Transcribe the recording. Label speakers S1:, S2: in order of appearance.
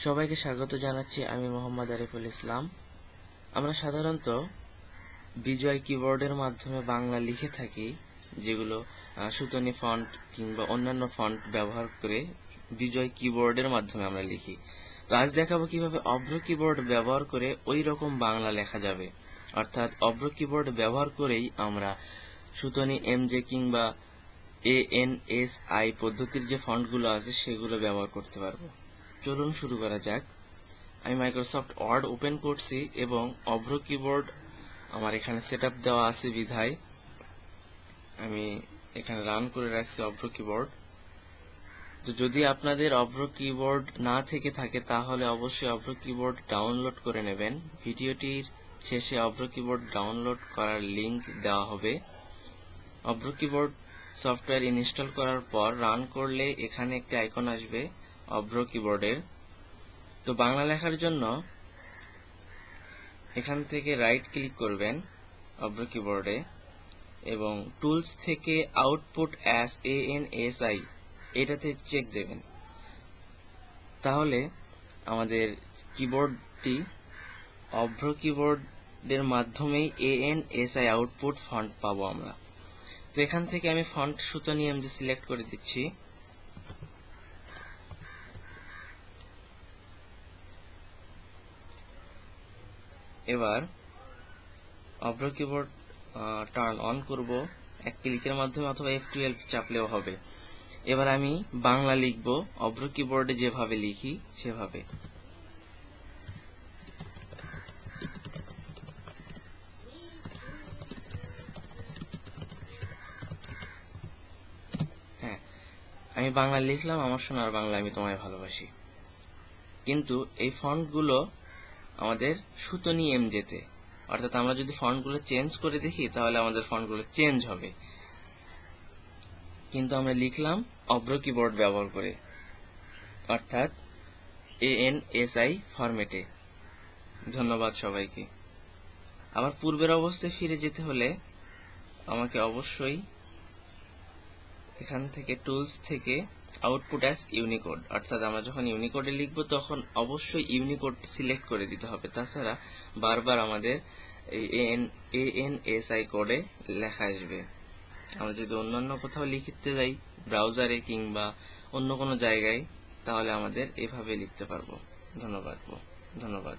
S1: সবাইকে স্বাগত জানাচ্ছি। আমি মোহাম্মদ আরিফুল ইসলাম। আমরা সাধারণত বিজয় কিবোর্ডের মাধ্যমে বাংলা লিখে থাকি, যেগুলো সুতনি ফন্ট কিংবা অন্যান্য ফন্ট ব্যবহার করে বিজয় কিবোর্ডের মাধ্যমে আমরা লিখি। তো আজ দেখাবো কিভাবে অভ্র কিবোর্ড ব্যবহার করে ওই রকম বাংলা লেখা যাবে। অর্থাৎ অভ্র কিবোর্ড ব্যবহার করেই আমরা সুতনি এমজে কিংবা ANSI পদ্ধতির যে ফন্টগুলো আছে সেগুলো ব্যবহার করতে পারবো। চলুন শুরু করা যাক। আমি মাইক্রোসফট ওয়ার্ড ওপেন করছি এবং অভ্র কিবোর্ড আমার এখানে সেটআপ দেওয়া আছে বিধায় আমি এখানে রান করে রাখছি অভ্র কিবোর্ড। তো যদি আপনাদের অভ্র কিবোর্ড না থেকে থাকে তাহলে অবশ্যই অভ্র কিবোর্ড ডাউনলোড করে নেবেন। ভিডিওটির শেষে অভ্র কিবোর্ড ডাউনলোড করার লিংক দেওয়া হবে। অভ্র কিবোর্ড সফটওয়্যার ইনস্টল করার পর রান করলে এখানে একটি আইকন আসবে অভ্র কিবোর্ডের। তো বাংলা লেখার জন্য এখান থেকে রাইট ক্লিক করবেন অভ্র কিবোর্ডে এবং টুলস থেকে আউটপুট অ্যাজ ANSI এটাতে চেক দেবেন। তাহলে আমাদের কিবোর্ডটি অভ্র কিবোর্ডের মাধ্যমেই ANSI আউটপুট ফন্ট পাবো আমরা। তো এখান থেকে আমি ফন্ট সুতনি এমজে সিলেক্ট করে দিচ্ছি। এবার অভ্র কিবোর্ড টার্ন অন করব এক ক্লিকের মাধ্যমে অথবা F12 চাপলেও হবে। এবার আমি বাংলা লিখব অভ্র কিবোর্ডে যেভাবে লিখি সেভাবে। হ্যাঁ, আমি বাংলা লিখলাম, আমার সোনার বাংলা আমি তোমায় ভালোবাসি। কিন্তু এই ফন্টগুলো আমাদের সুতনি এমজেতে, অর্থাৎ আমরা যদি ফন্টগুলো চেঞ্জ করে দেখি তাহলে আমাদের ফন্টগুলো চেঞ্জ হবে। কিন্তু আমরা লিখলাম অভ্র কিবোর্ড ব্যবহার করে, অর্থাৎ ANSI ফরম্যাটে। ধন্যবাদ সবাইকে। আবার পূর্বের অবস্থায় ফিরে যেতে হলে আমাকে অবশ্যই এখান থেকে টুলস থেকে আউটপুট অ্যাজ ইউনিকোড, অর্থাৎ আমরা যখন ইউনিকোডে লিখব তখন অবশ্যই ইউনিকোড সিলেক্ট করে দিতে হবে। তাছাড়া বারবার আমাদের এই ANSI কোডে লেখা আসবে। আমরা যদি অন্যান্য কোথাও লিখতে যাই ব্রাউজারে কিংবা অন্য কোনো জায়গায়, তাহলে আমাদের এভাবে লিখতে পারবো। ধন্যবাদ।